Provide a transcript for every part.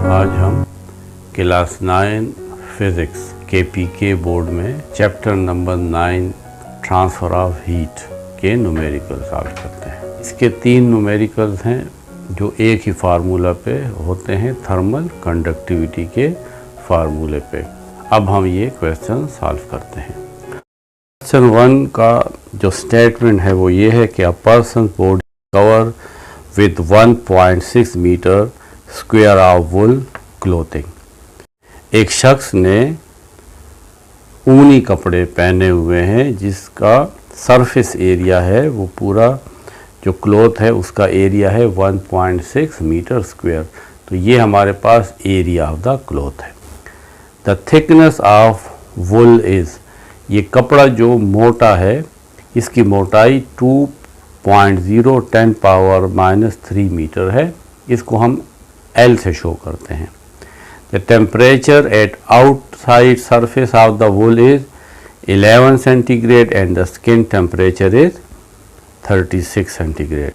आज हम class 9 physics के पीके बोर्ड में chapter number 9 transfer of heat के न्यूमेरिकल सॉल्व करते हैं। इसके 3 न्यूमेरिकल्स हैं जो एक ही फार्मूला पे होते हैं, थर्मल कंडक्टिविटी के फार्मूले पे। अब हम ये क्वेश्चन सॉल्व करते हैं। क्वेश्चन 1 का जो स्टेटमेंट है वो ये है कि a person body cover with 1.6 metre square of wool clothing. एक शख्स ने ऊनी कपड़े पहने हुए हैं जिसका सरफेस एरिया है वो पूरा जो क्लॉथ है उसका एरिया है 1.6 मीटर स्क्वायर। तो ये हमारे पास एरिया ऑफ द क्लॉथ है। The thickness of wool is, ये कपड़ा जो मोटा है इसकी मोटाई 2.0 10 -3 मीटर है। इसको हम L से शो करते हैं। The temperature at outside surface of the wool is 11 centigrade and the skin temperature is 36 centigrade.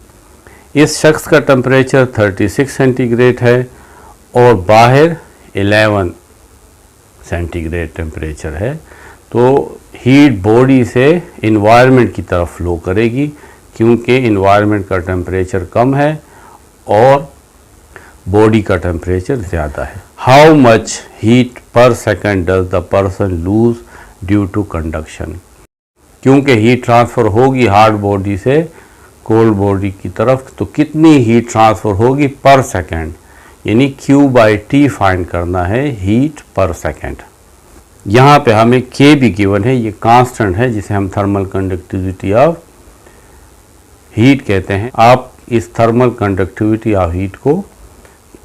इस शख्स का टेम्परेचर 36 सेंटीग्रेड है और बाहर 11 सेंटीग्रेड टेम्परेचर है। तो हीट बॉडी से इन्वायरमेंट की तरफ फ्लो करेगी क्योंकि इन्वायरमेंट का टेम्परेचर कम है और बॉडी का टेम्परेचर ज़्यादा है। How much heat per second does the person lose due to conduction. क्योंकि हीट ट्रांसफ़र होगी हार्ड बॉडी से कोल्ड बॉडी की तरफ, तो कितनी हीट ट्रांसफ़र होगी पर सेकेंड, यानी Q/T फाइंड करना है हीट पर सेकेंड। यहाँ पे हमें K भी गिवन है, ये कांस्टेंट है जिसे हम थर्मल कंडक्टिविटी ऑफ हीट कहते हैं। आप इस थर्मल कंडक्टिविटी ऑफ हीट को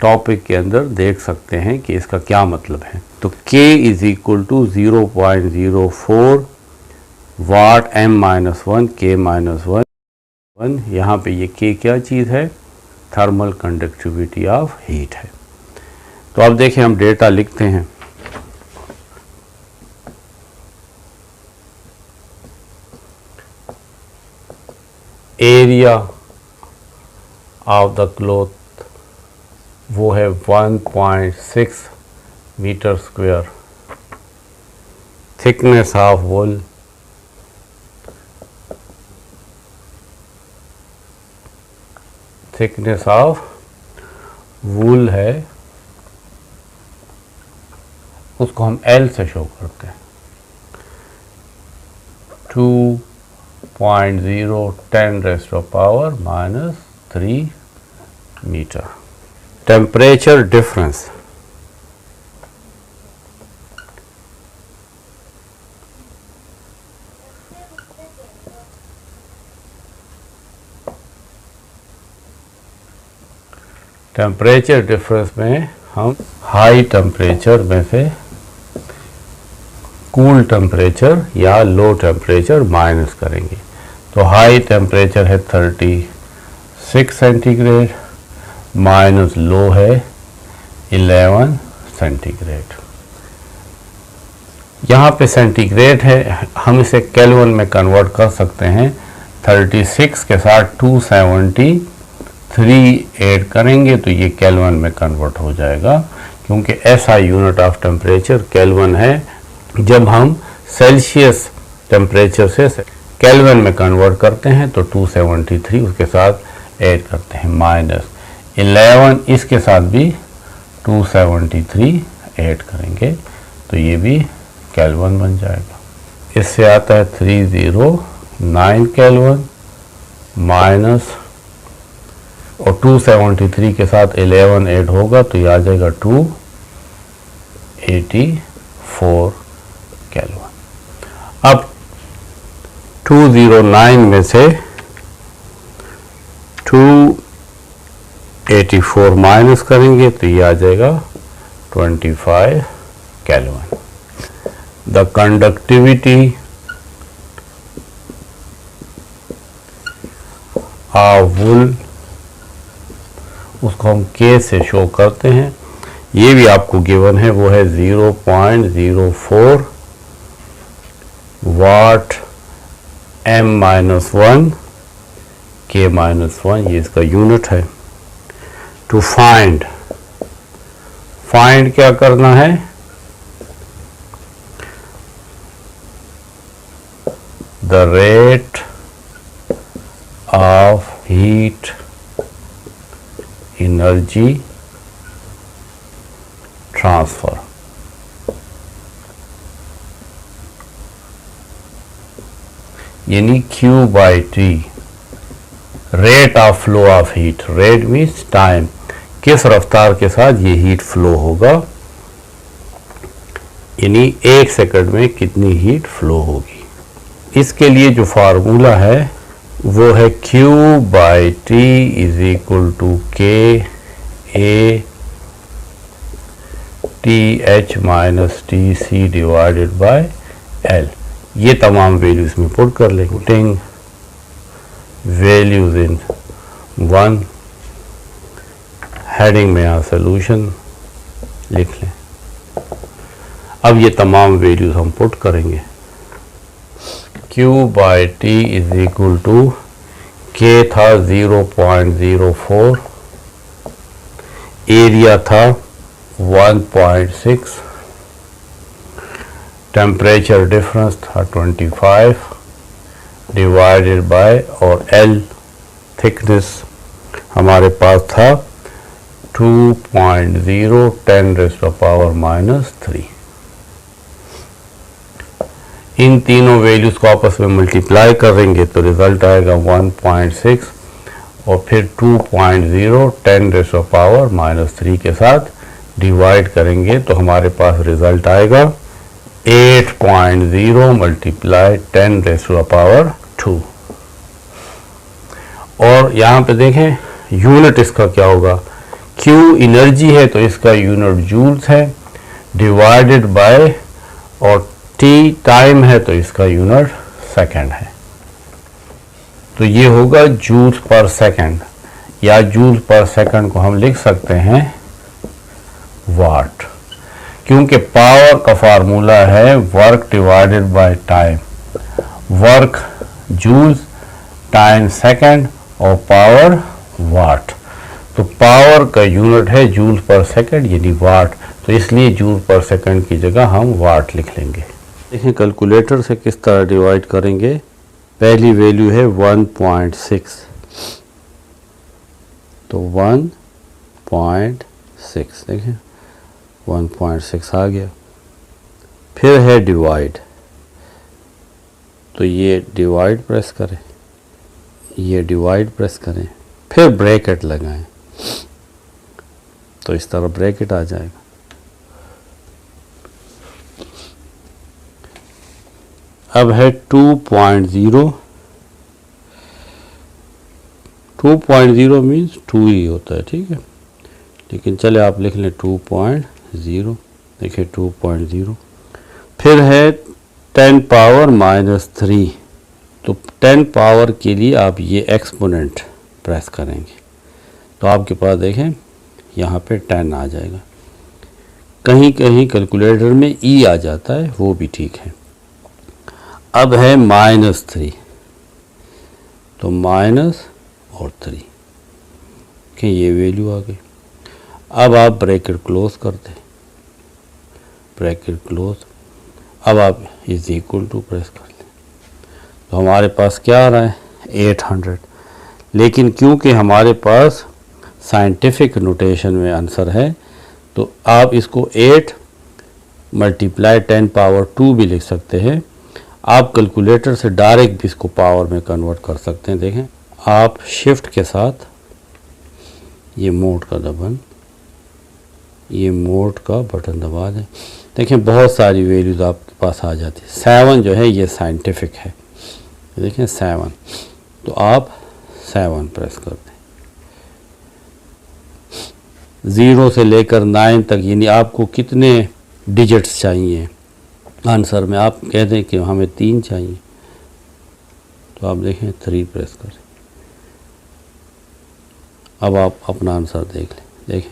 टॉपिक के अंदर देख सकते हैं कि इसका क्या मतलब है। तो K is equal to 0.04 watt m-1 K-1। यहाँ पे ये K क्या चीज़ है, थर्मल कंडक्टिविटी ऑफ हीट है। तो अब देखिए हम डेटा लिखते हैं। एरिया ऑफ द क्लॉथ वो है 1.6 metre square. Thickness of wool है, उसको हम L से शो करते हैं। 2.0 10⁻³ मीटर। टेम्परेचर डिफरेंस में हम हाई टेम्परेचर में से कूल टेम्परेचर या लो टेम्परेचर माइनस करेंगे। तो हाई टेम्परेचर है 36 सेंटीग्रेड माइनस लो है 11 सेंटीग्रेड। यहाँ पे सेंटीग्रेड है, हम इसे केल्विन में कन्वर्ट कर सकते हैं। 36 के साथ 273 ऐड करेंगे तो ये केल्विन में कन्वर्ट हो जाएगा क्योंकि SI unit of temperature kelvin है। जब हम सेल्सियस टेम्परेचर से केल्विन में कन्वर्ट करते हैं तो 273 उसके साथ ऐड करते हैं माइनस 11 इसके साथ भी 273 ऐड करेंगे तो ये भी केल्विन बन जाएगा। इससे आता है 309 केल्विन माइनस और 273 के साथ 11 ऐड होगा तो ये आ जाएगा 284 केल्विन। अब 209 में से 284 माइनस करेंगे तो ये आ जाएगा 25 kelvin. The conductivity of wool, उसको हम K से शो करते हैं। ये भी आपको गिवन है, वो है 0.04 वाट m-1 K-1, ये इसका यूनिट है। टू फाइंड फाइंड क्या करना है, the rate of heat energy transfer. यानी Q by T, rate of flow of heat. Rate means time, किस रफ्तार के साथ ये हीट फ्लो होगा, यानी 1 सेकंड में कितनी हीट फ्लो होगी। इसके लिए जो फार्मूला है वो है Q by T is equal to K A TH minus TC divided by L। ये तमाम वैल्यूज में पुट कर लेंगे। पुटिंग वैल्यूज इन 1, हेडिंग में यहाँ सोल्यूशन लिख लें। अब ये तमाम वैल्यूज हम पुट करेंगे। Q by T is equal to K था 0.04, एरिया था 1.6, टेम्परेचर डिफरेंस था 25 डिवाइडेड बाय, और L थिकनेस हमारे पास था 2.0 10⁻⁻³ इन तीनों वैल्यूज को आपस में मल्टीप्लाई करेंगे तो रिजल्ट आएगा 1.6 और फिर 2.0 10⁻³ के साथ डिवाइड करेंगे तो हमारे पास रिजल्ट आएगा 8.0 मल्टीप्लाई 10⁻²। और यहाँ पे देखें यूनिट इसका क्या होगा, Q एनर्जी है तो इसका यूनिट जूल्स है, डिवाइडेड बाय, और T टाइम है तो इसका यूनिट सेकंड है। तो ये होगा जूल्स पर सेकंड, या जूल्स पर सेकंड को हम लिख सकते हैं वाट, क्योंकि पावर का फार्मूला है work divided by time. Work joules, time second और पावर वाट। तो पावर का यूनिट है जूल पर सेकंड यानी वाट, तो इसलिए जूल पर सेकंड की जगह हम वाट लिख लेंगे। देखें कैलकुलेटर से किस तरह डिवाइड करेंगे। पहली वैल्यू है 1.6, तो 1.6 देखें 1.6 आ गया। फिर है डिवाइड, तो ये डिवाइड प्रेस करें, ये डिवाइड प्रेस करें, फिर ब्रैकेट लगाएं तो इस तरह ब्रैकेट आ जाएगा। अब है 2.0, 2.0 मीन्स 2 ही होता है, ठीक है, लेकिन चले आप लिख लें 2.0। देखिए 2.0। फिर है 10⁻³ तो 10 पावर के लिए आप ये एक्सपोनेंट प्रेस करेंगे तो आपके पास देखें यहाँ पे 10 आ जाएगा। कहीं कहीं कैलकुलेटर में ई आ जाता है, वो भी ठीक है। अब है -3, तो माइनस और 3 कि ये वैल्यू आ गई। अब आप ब्रैकेट क्लोज कर दें, ब्रैकेट क्लोज। अब आप इज इक्वल टू प्रेस कर लें तो हमारे पास क्या आ रहा है 800। लेकिन क्योंकि हमारे पास साइंटिफिक नोटेशन में आंसर है तो आप इसको 8 मल्टीप्लाई 10⁻² भी लिख सकते हैं। आप कैलकुलेटर से डायरेक्ट भी इसको पावर में कन्वर्ट कर सकते हैं। देखें आप शिफ्ट के साथ ये मोड का दबन, ये मोड का बटन दबा दें, देखें बहुत सारी वैल्यूज़ आपके पास आ जाती है। 7 जो है ये साइंटिफिक है, देखें 7, तो आप 7 प्रेस कर दें। 0 से लेकर 9 तक, यानी आपको कितने डिजिट्स चाहिए आंसर में, आप कह दें कि हमें 3 चाहिए तो आप देखें 3 प्रेस करें। अब आप अपना आंसर देख लें, देखें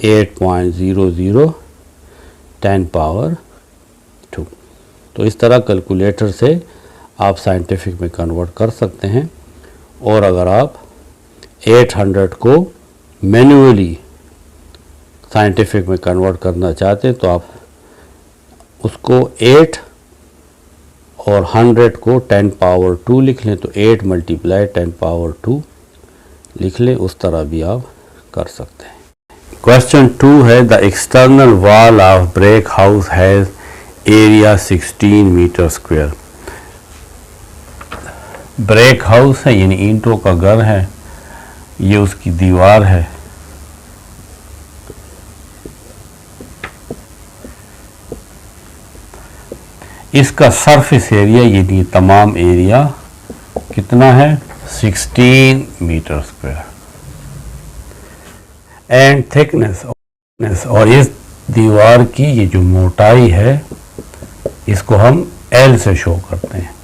8.00 10⁻²। तो इस तरह कैलकुलेटर से आप साइंटिफिक में कन्वर्ट कर सकते हैं। और अगर आप 800 को मैन्युअली साइंटिफिक में कन्वर्ट करना चाहते हैं तो आप उसको 8 और 100 को 10 पावर 2 लिख लें, तो 8 मल्टीप्लाई 10 पावर 2 लिख लें, उस तरह भी आप कर सकते हैं। क्वेश्चन 2 है, the external wall of brick house has area 16 metre square. Brick house है यानी ईंटों का घर है, ये उसकी दीवार है। इसका सरफेस एरिया यानी तमाम एरिया कितना है, 16 मीटर स्क्वायर। एंड थिकनेस, और इस दीवार की ये जो मोटाई है इसको हम L से शो करते हैं,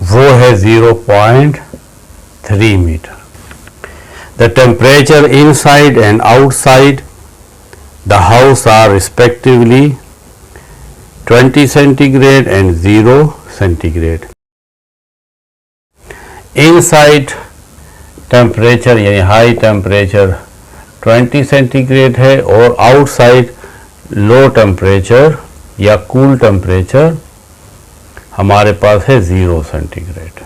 वो है 0.3 metre. The temperature inside and outside the house are respectively 20 centigrade and 0 centigrade. Inside temperature यानी हाई टेम्परेचर 20 सेंटीग्रेड है और आउटसाइड लो टेम्परेचर या कूल टेम्परेचर हमारे पास है 0 सेंटीग्रेड।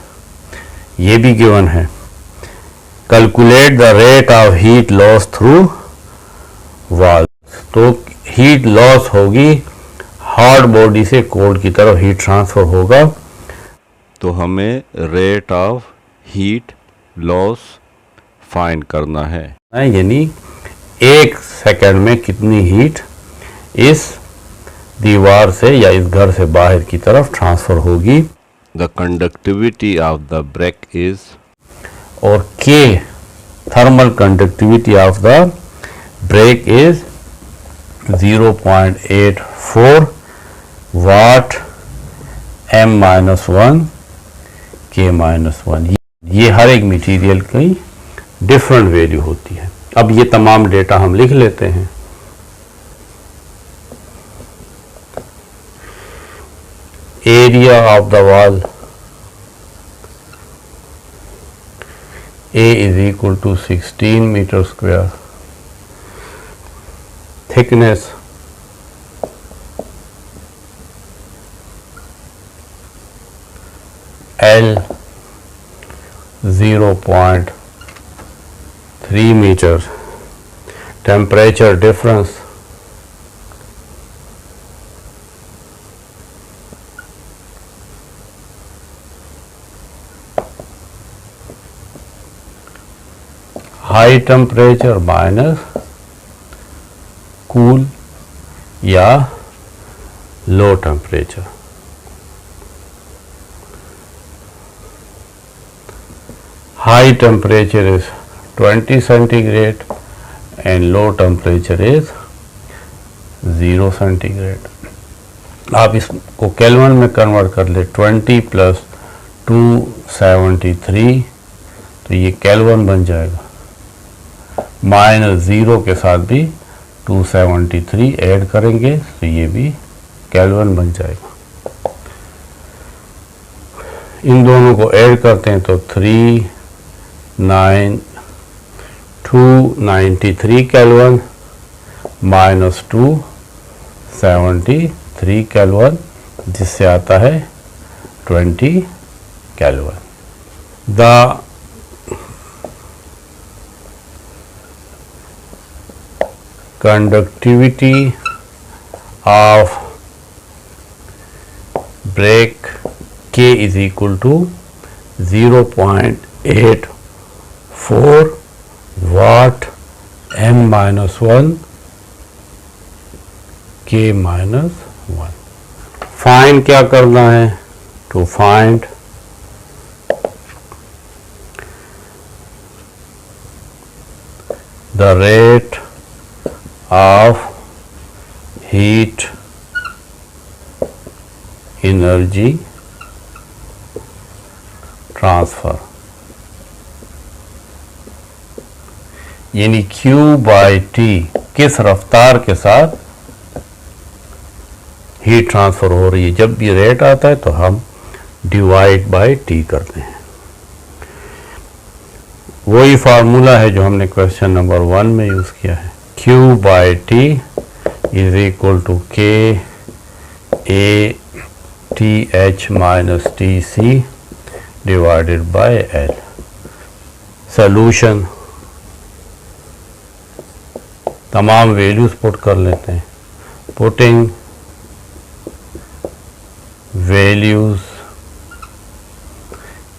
ये भी गिवन है। Calculate the rate of heat loss through wall, तो हीट लॉस होगी, हॉट बॉडी से कोल्ड की तरफ हीट ट्रांसफर होगा, तो हमें rate of heat loss find करना है, यानी 1 सेकंड में कितनी हीट इस दीवार से या इस घर से बाहर की तरफ ट्रांसफर होगी। The conductivity of the brick is, और के thermal conductivity of the brick is 0.84 watt m-1 k-1। ये हर एक मटेरियल की डिफरेंट वैल्यू होती है। अब ये तमाम डेटा हम लिख लेते हैं। Area of the wall A is equal to 16 meter square. Thickness L 0.3 meter. Temperature difference high temperature minus cool या low temperature. High temperature is 20 centigrade and low temperature is 0 centigrade. आप इसको kelvin में convert कर ले, 20 plus 273, तो ये kelvin बन जाएगा। माइनस 0 के साथ भी 273 ऐड करेंगे तो ये भी केल्विन बन जाएगा। इन दोनों को ऐड करते हैं तो 293 केल्विन माइनस 273 केल्विन, जिससे आता है 20 kelvin. The conductivity of break K is equal to 0.84 watt m-1 k-1। Find क्या करना है, to find the rate of heat energy transfer, यानी Q by T किस रफ्तार के साथ हीट ट्रांसफर हो रही है। जब भी रेट आता है तो हम डिवाइड बाय T करते हैं। वही फार्मूला है जो हमने क्वेश्चन नंबर 1 में यूज किया है। Q Q by T is equal to K A T H minus T C divided by L. Solution, तमाम वैल्यूज पुट कर लेते हैं. Putting values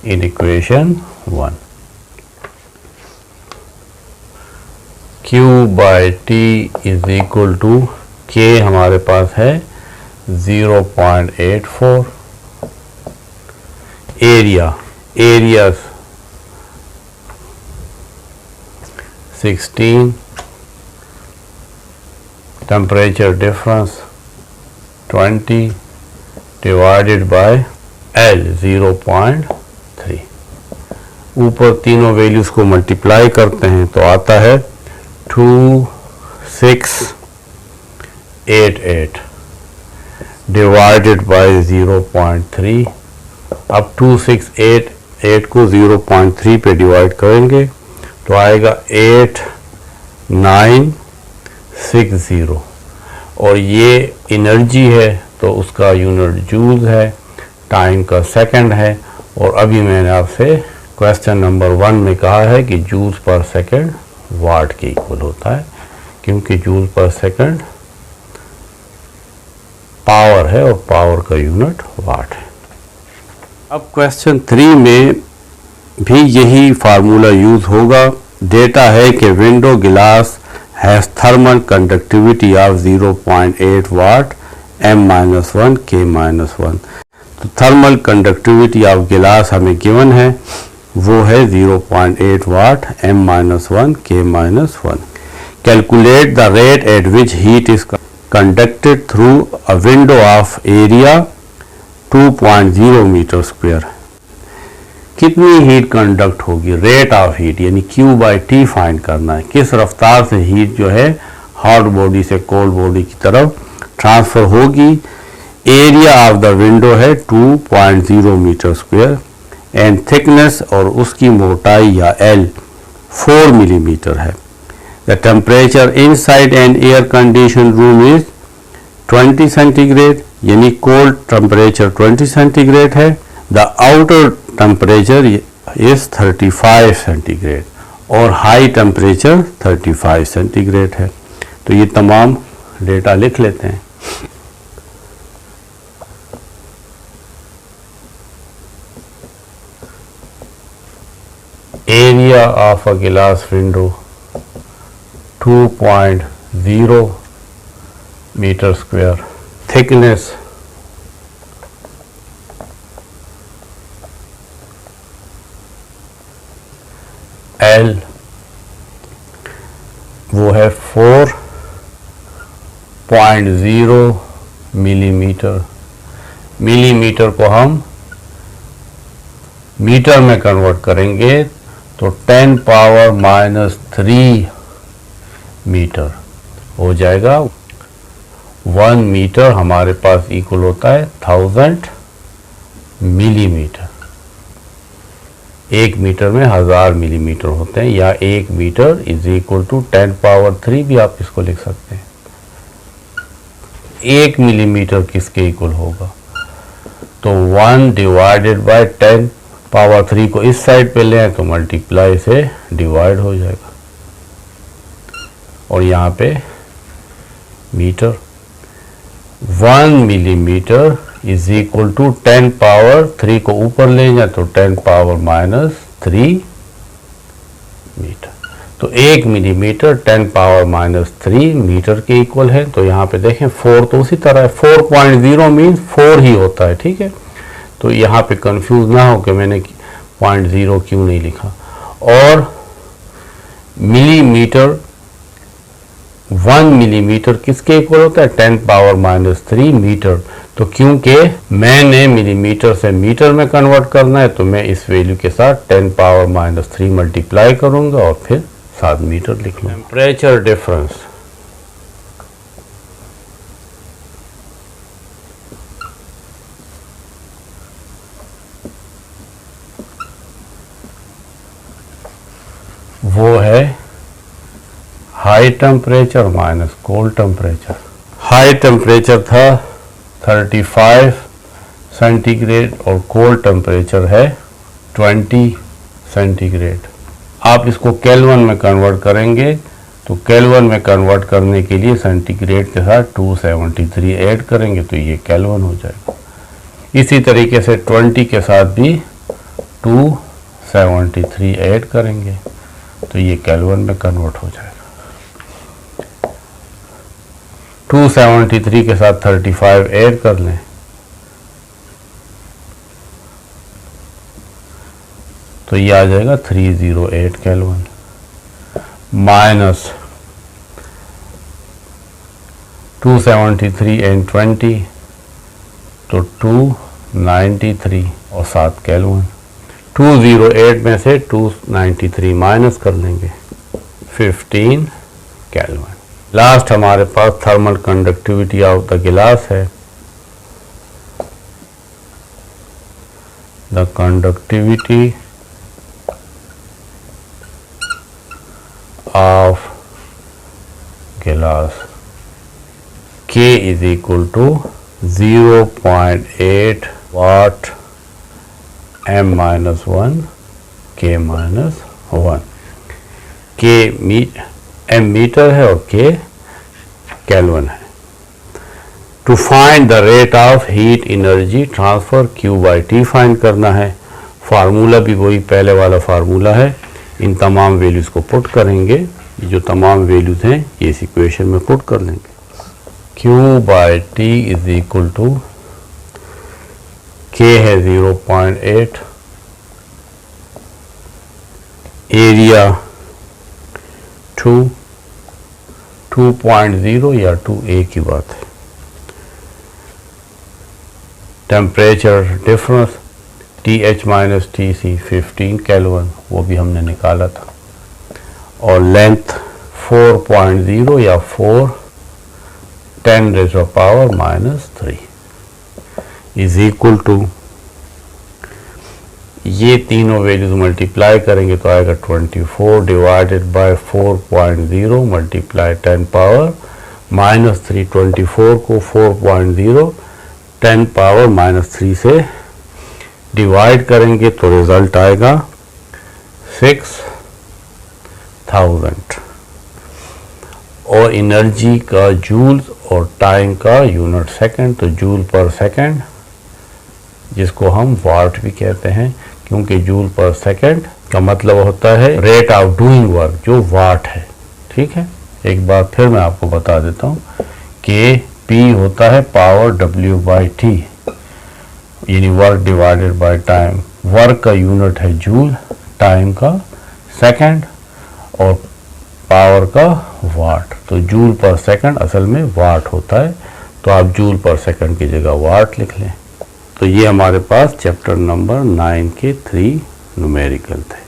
in equation 1. Q by T is equal to K हमारे पास है 0.84. Area 16. Temperature difference 20 divided by L 0.3. ऊपर तीनों values को मल्टीप्लाई करते हैं तो आता है 2688 डिवाइडेड बाय 0.3. अब 2688 को 0.3 पे डिवाइड करेंगे तो आएगा 8960 और ये एनर्जी है तो उसका यूनिट जूल है, टाइम का सेकंड है. और अभी मैंने आपसे क्वेश्चन नंबर 1 में कहा है कि जूल्स पर सेकंड वाट के इक्वल होता है, क्योंकि जूल पर सेकंड पावर है और पावर का यूनिट वाट है. अब क्वेश्चन 3 में भी यही फार्मूला यूज होगा. डेटा है कि window glass has thermal conductivity of 0.8 watt m-1 k-1. तो थर्मल कंडक्टिविटी ऑफ गिलास हमें गिवन है, वो है 0.8 watt m-1 k-1. Calculate the rate at which heat is conducted through a window of area 2.0 metre square. कितनी heat conduct होगी, rate of heat यानी Q by T find करना है. किस रफ्तार से हीट जो है हॉट बॉडी से कोल्ड बॉडी की तरफ ट्रांसफर होगी. एरिया ऑफ द विंडो है 2.0 मीटर स्क्वायर एंड थिकनेस और उसकी मोटाई या L 4 मिलीमीटर है. The temperature inside N air condition room is 20 centigrade यानी कोल्ड टेम्परेचर 20 सेंटीग्रेड है. The outer temperature is 35 centigrade और हाई टेम्परेचर 35 सेंटीग्रेड है. तो ये तमाम डेटा लिख लेते हैं. Area of a glass window 2.0 metre square. Thickness L वो है 4.0 मिलीमीटर. मिलीमीटर को हम मीटर में कन्वर्ट करेंगे तो 10 पावर -3 मीटर हो जाएगा. 1 मीटर हमारे पास इक्वल होता है 1000 मिलीमीटर. 1 मीटर में 1000 मिलीमीटर होते हैं, या 1 metre is equal to 10 power 3 भी आप इसको लिख सकते हैं. 1 मिलीमीटर किसके इक्वल होगा, तो 1 डिवाइडेड बाय 10 पावर 3 को इस साइड पे लें तो मल्टीप्लाई से डिवाइड हो जाएगा और यहाँ पे metre. 1 millimetre is equal to 10 power 3 को ऊपर ले जाए तो 10 पावर -3 मीटर. तो 1 मिलीमीटर 10 पावर -3 मीटर के इक्वल है. तो यहाँ पे देखें 4 तो उसी तरह है, 4.0 मीन्स 4 ही होता है. ठीक है, तो यहाँ पे कंफ्यूज ना हो कि मैंने 0.0 क्यों नहीं लिखा. और मिलीमीटर 1 मिलीमीटर किसके इक्वल होता है, 10 पावर -3 मीटर. तो क्योंकि मैंने मिलीमीटर से मीटर में कन्वर्ट करना है तो मैं इस वैल्यू के साथ 10 पावर -3 मल्टीप्लाई करूंगा और फिर 7 मीटर लिख लूँगा. टेम्परेचर डिफरेंस वो है high temperature minus cold temperature. High temperature था 35 सेंटीग्रेड और कोल्ड टेम्परेचर है 20 सेंटीग्रेड। आप इसको केल्विन में कन्वर्ट करेंगे तो केल्विन में कन्वर्ट करने के लिए सेंटीग्रेड के साथ 273 ऐड करेंगे तो ये केल्विन हो जाएगा। इसी तरीके से 20 के साथ भी 273 ऐड करेंगे तो ये केल्विन में कन्वर्ट हो जाएगा। 273 के साथ 35 ऐड कर लें तो ये आ जाएगा 308 केल्विन माइनस 273 एंड 20 तो 293 और 7 केल्विन। 208 में से 293 माइनस कर लेंगे 15 केल्विन। लास्ट हमारे पास थर्मल कंडक्टिविटी ऑफ द गिलास है। The conductivity of glass K is equal to 0.8 watt m minus 1 K minus 1। K m metre है और K केल्विन है। To find the rate of heat energy transfer Q by T find करना है। Formula भी वही पहले वाला formula है। इन तमाम वैल्यूज को पुट करेंगे। ये जो तमाम वैल्यूज हैं ये इस इक्वेशन में पुट कर लेंगे। Q by T is equal to K है 0.8, एरिया 2.0 या 2 एक ही बात है। Temperature difference TH minus TC 15 kelvin वो भी हमने निकाला था और लेंथ 4.0 या 4 10⁻³ इज इक्वल टू ये तीनों वैल्यूज मल्टीप्लाई करेंगे तो आएगा 24 डिवाइडेड बाय 4.0 मल्टीप्लाई 10⁻³ 24 को 4.0 10⁻³ से डिवाइड करेंगे तो रिजल्ट आएगा 6000 और एनर्जी का जूल्स और टाइम का यूनिट सेकंड तो जूल पर सेकंड जिसको हम वाट भी कहते हैं क्योंकि जूल पर सेकंड का मतलब होता है रेट ऑफ डूइंग वर्क जो वाट है। ठीक है, एक बार फिर मैं आपको बता देता हूँ कि P होता है पावर W/T यानी work divided by time. Work का यूनिट है जूल, टाइम का सेकंड और पावर का वाट। तो जूल पर सेकंड असल में वाट होता है तो आप जूल पर सेकंड की जगह वाट लिख लें। तो ये हमारे पास चैप्टर नंबर 9 के 3 न्यूमेरिकल थे।